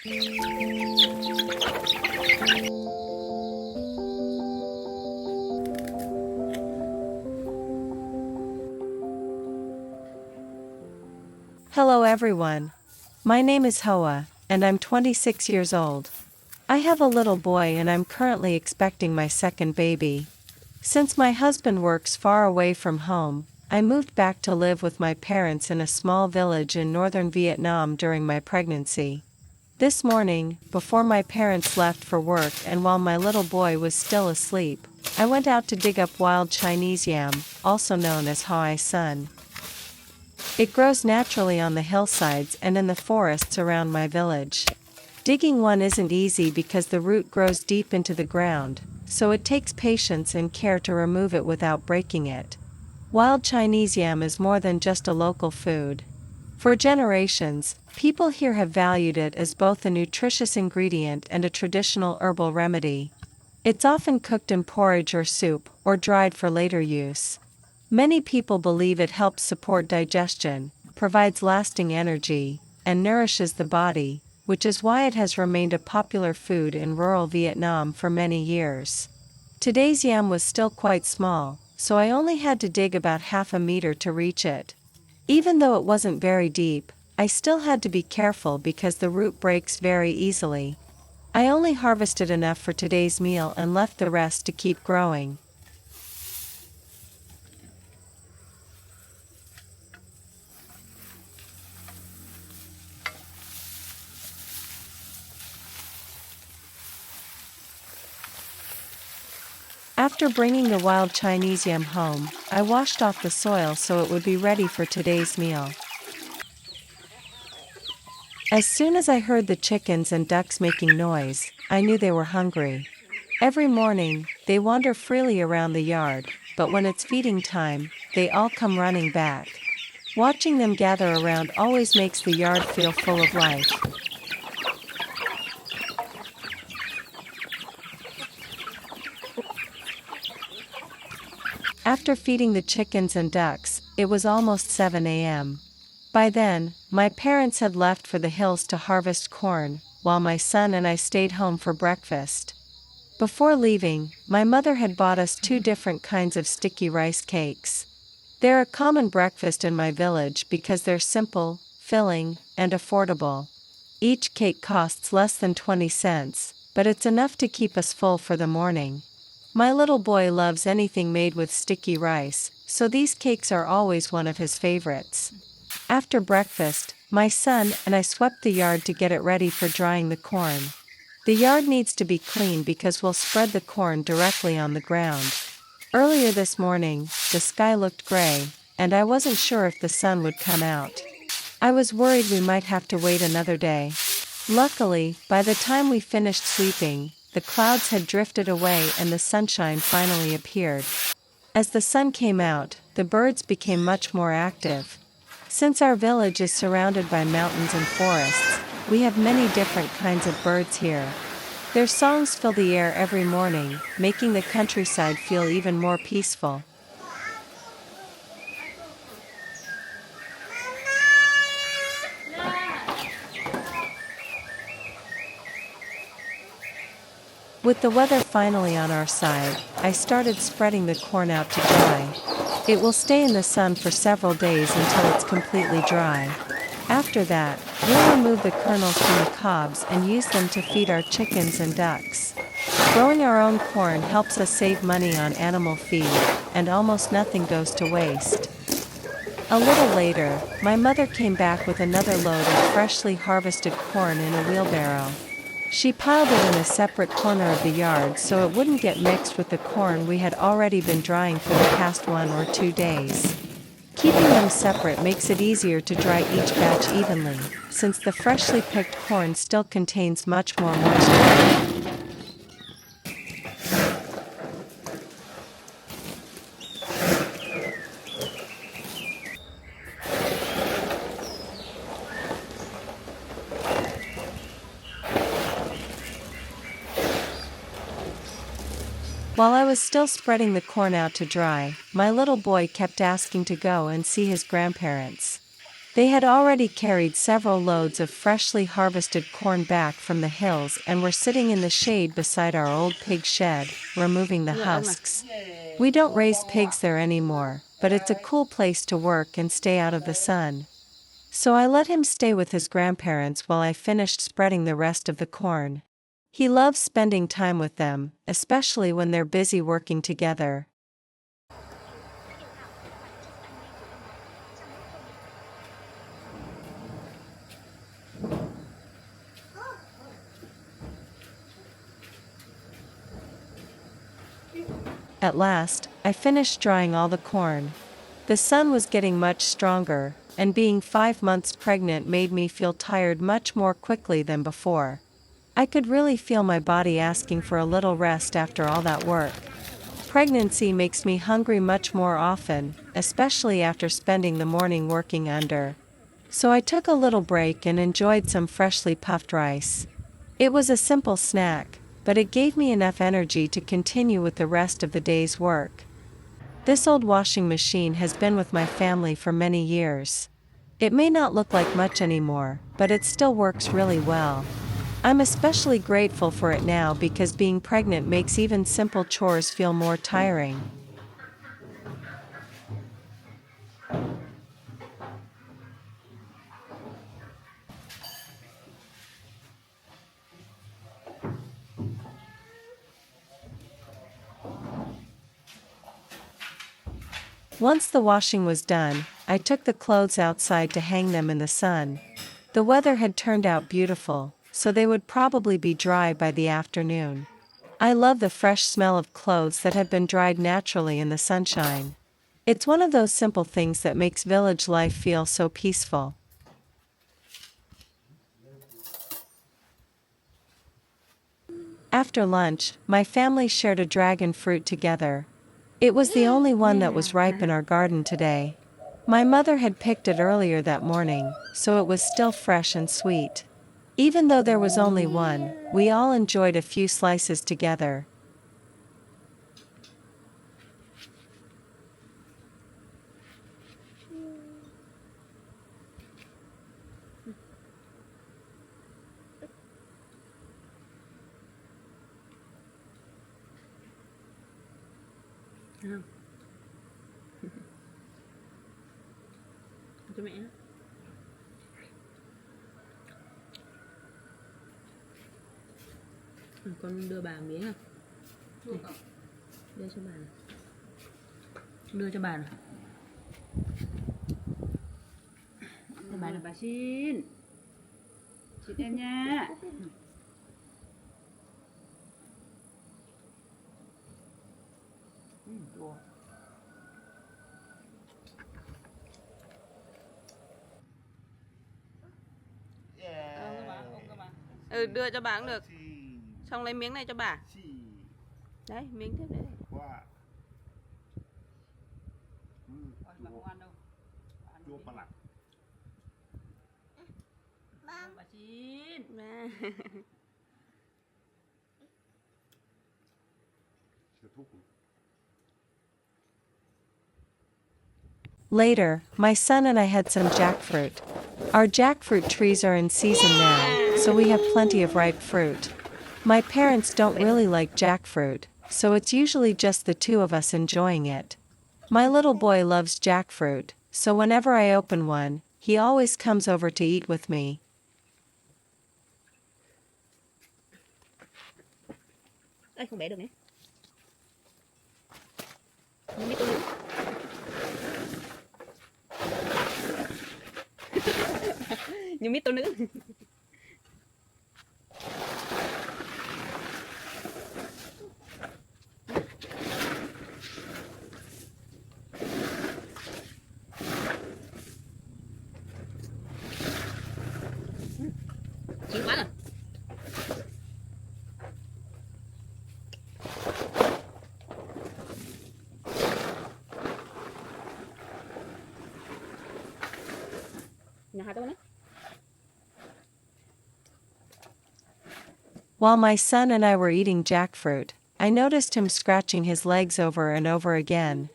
Hello everyone. My name is Hoa, and I'm 26 years old. I have a little boy and I'm currently expecting my second baby. Since my husband works far away from home, I moved back to live with my parents in a small village in northern Vietnam during my pregnancy. This morning, before my parents left for work and while my little boy was still asleep, I went out to dig up wild Chinese yam, also known as Hai sun. It grows naturally on the hillsides and in the forests around my village. Digging one isn't easy because the root grows deep into the ground, so it takes patience and care to remove it without breaking it. Wild Chinese yam is more than just a local food. For generations, people here have valued it as both a nutritious ingredient and a traditional herbal remedy. It's often cooked in porridge or soup, or dried for later use. Many people believe it helps support digestion, provides lasting energy, and nourishes the body, which is why it has remained a popular food in rural Vietnam for many years. Today's yam was still quite small, so I only had to dig about half a meter to reach it. Even though it wasn't very deep, I still had to be careful because the root breaks very easily. I only harvested enough for today's meal and left the rest to keep growing. After bringing the wild Chinese yam home, I washed off the soil so it would be ready for today's meal. As soon as I heard the chickens and ducks making noise, I knew they were hungry. Every morning, they wander freely around the yard, but when it's feeding time, they all come running back. Watching them gather around always makes the yard feel full of life. After feeding the chickens and ducks, it was almost 7 a.m. By then, my parents had left for the hills to harvest corn, while my son and I stayed home for breakfast. Before leaving, my mother had bought us two different kinds of sticky rice cakes. They're a common breakfast in my village because they're simple, filling, and affordable. Each cake costs less than 20 cents, but it's enough to keep us full for the morning. My little boy loves anything made with sticky rice, so these cakes are always one of his favorites. After breakfast, my son and I swept the yard to get it ready for drying the corn. The yard needs to be clean because we'll spread the corn directly on the ground. Earlier this morning, the sky looked gray, and I wasn't sure if the sun would come out. I was worried we might have to wait another day. Luckily, by the time we finished sweeping, the clouds had drifted away and the sunshine finally appeared. As the sun came out, the birds became much more active. Since our village is surrounded by mountains and forests, we have many different kinds of birds here. Their songs fill the air every morning, making the countryside feel even more peaceful. With the weather finally on our side, I started spreading the corn out to dry. It will stay in the sun for several days until it's completely dry. After that, we'll remove the kernels from the cobs and use them to feed our chickens and ducks. Growing our own corn helps us save money on animal feed, and almost nothing goes to waste. A little later, my mother came back with another load of freshly harvested corn in a wheelbarrow. She piled it in a separate corner of the yard so it wouldn't get mixed with the corn we had already been drying for the past 1 or 2 days. Keeping them separate makes it easier to dry each batch evenly, since the freshly picked corn still contains much more moisture. While I was still spreading the corn out to dry, my little boy kept asking to go and see his grandparents. They had already carried several loads of freshly harvested corn back from the hills and were sitting in the shade beside our old pig shed, removing the husks. We don't raise pigs there anymore, but it's a cool place to work and stay out of the sun. So I let him stay with his grandparents while I finished spreading the rest of the corn. He loves spending time with them, especially when they're busy working together. At last, I finished drying all the corn. The sun was getting much stronger, and being 5 months pregnant made me feel tired much more quickly than before. I could really feel my body asking for a little rest after all that work. Pregnancy makes me hungry much more often, especially after spending the morning working under. So I took a little break and enjoyed some freshly puffed rice. It was a simple snack, but it gave me enough energy to continue with the rest of the day's work. This old washing machine has been with my family for many years. It may not look like much anymore, but it still works really well. I'm especially grateful for it now because being pregnant makes even simple chores feel more tiring. Once the washing was done, I took the clothes outside to hang them in the sun. The weather had turned out beautiful, so they would probably be dry by the afternoon. I love the fresh smell of clothes that have been dried naturally in the sunshine. It's one of those simple things that makes village life feel so peaceful. After lunch, my family shared a dragon fruit together. It was the only one that was ripe in our garden today. My mother had picked it earlier that morning, so it was still fresh and sweet. Even though there was only one, we all enjoyed a few slices together. Không? Cho mẹ. Con đưa bà miếng không? Đây. Đưa cho bà này. Đưa cho bà này. Cho bà này. Bà xin. Xin em nha. Đùa. Đưa cho bà cũng được. Xong lấy miếng này cho bà. Đấy, miếng tiếp đấy. Chua bà lặng. Bà chín. Later, my son and I had some jackfruit. Our jackfruit trees are in season now, so we have plenty of ripe fruit. My parents don't really like jackfruit, so it's usually just the two of us enjoying it. My little boy loves jackfruit, so whenever I open one, he always comes over to eat with me. Ê, không bẻ được nhé. Nhưng biết tôi nữa. Chín quá rồi. Nhà hai tôi nữa. While my son and I were eating jackfruit, I noticed him scratching his legs over and over again.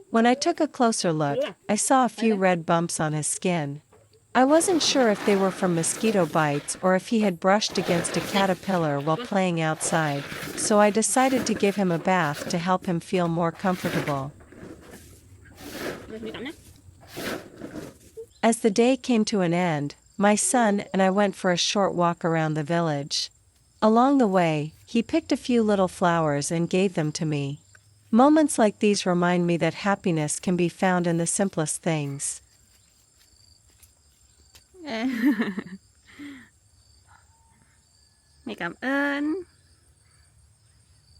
When I took a closer look, I saw a few red bumps on his skin. I wasn't sure if they were from mosquito bites or if he had brushed against a caterpillar while playing outside, so I decided to give him a bath to help him feel more comfortable. Rồi, đi tắm nhé. As the day came to an end, my son and I went for a short walk around the village. Along the way, he picked a few little flowers and gave them to me. Moments like these remind me that happiness can be found in the simplest things. Mẹ cảm ơn.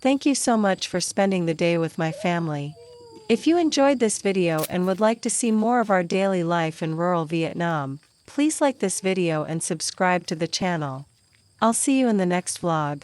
Thank you so much for spending the day with my family. If you enjoyed this video and would like to see more of our daily life in rural Vietnam, please like this video and subscribe to the channel. I'll see you in the next vlog.